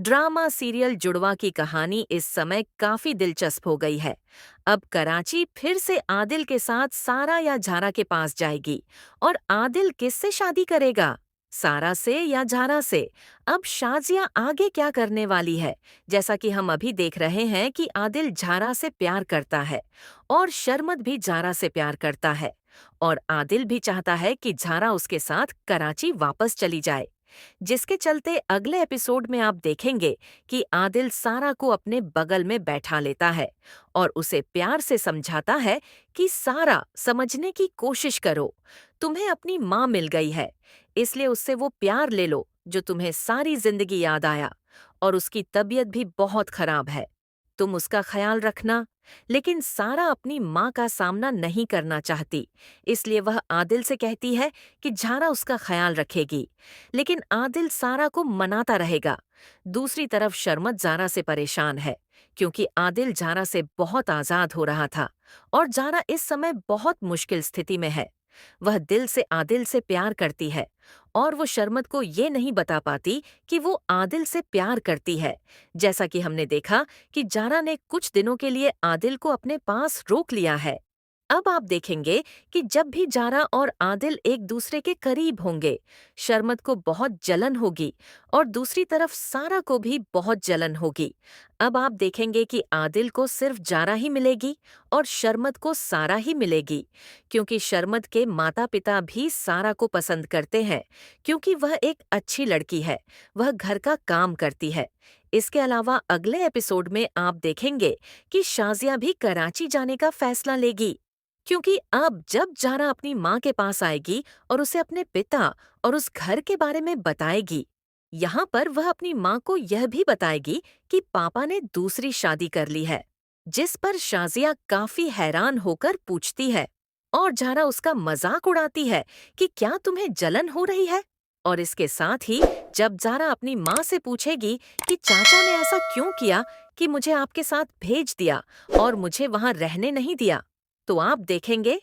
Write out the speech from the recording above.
Drama serial जुड़वा की कहानी इस समय काफी दिलचस्प हो गई है। अब कराची फिर से आदिल के साथ सारा या झारा के पास जाएगी। और आदिल किससे शादी करेगा, सारा से या झारा से? अब शाजिया आगे क्या करने वाली है? जैसा कि हम अभी देख रहे हैं कि आदिल झारा से प्यार करता है और शर्मत भी झारा से प्यार करता है। और आदिल भी चाहता है कि झारा उसके साथ कराची वापस चली जाए, जिसके चलते अगले एपिसोड में आप देखेंगे कि आदिल सारा को अपने बगल में बैठा लेता है और उसे प्यार से समझाता है कि सारा, समझने की कोशिश करो, तुम्हें अपनी माँ मिल गई है, इसलिए उससे वो प्यार ले लो जो तुम्हें सारी जिंदगी याद आया। और उसकी तबीयत भी बहुत खराब है, तुम उसका ख्याल रखना। लेकिन सारा अपनी माँ का सामना नहीं करना चाहती, इसलिए वह आदिल से कहती है कि झारा उसका ख्याल रखेगी। लेकिन आदिल सारा को मनाता रहेगा। दूसरी तरफ शर्मत ज़ारा से परेशान है, क्योंकि आदिल ज़ारा से बहुत आज़ाद हो रहा था और ज़ारा इस समय बहुत मुश्किल स्थिति में है। वह दिल से आदिल से प्यार करती है और वो शर्मत को ये नहीं बता पाती कि वो आदिल से प्यार करती है। जैसा कि हमने देखा कि ज़ारा ने कुछ दिनों के लिए आदिल को अपने पास रोक लिया है। अब आप देखेंगे कि जब भी जारा और आदिल एक दूसरे के करीब होंगे, शर्मत को बहुत जलन होगी और दूसरी तरफ सारा को भी बहुत जलन होगी। अब आप देखेंगे कि आदिल को सिर्फ जारा ही मिलेगी और शर्मत को सारा ही मिलेगी, क्योंकि शर्मत के माता पिता भी सारा को पसंद करते हैं, क्योंकि वह एक अच्छी लड़की है, वह घर का काम करती है। इसके अलावा अगले एपिसोड में आप देखेंगे कि शाजिया भी कराची जाने का फैसला लेगी, क्योंकि अब जब जारा अपनी माँ के पास आएगी और उसे अपने पिता और उस घर के बारे में बताएगी, यहाँ पर वह अपनी माँ को यह भी बताएगी कि पापा ने दूसरी शादी कर ली है, जिस पर शाजिया काफी हैरान होकर पूछती है और जारा उसका मजाक उड़ाती है कि क्या तुम्हें जलन हो रही है। और इसके साथ ही जब जारा अपनी माँ से पूछेगी कि चाचा ने ऐसा क्यों किया कि मुझे आपके साथ भेज दिया और मुझे वहाँ रहने नहीं दिया, तो आप देखेंगे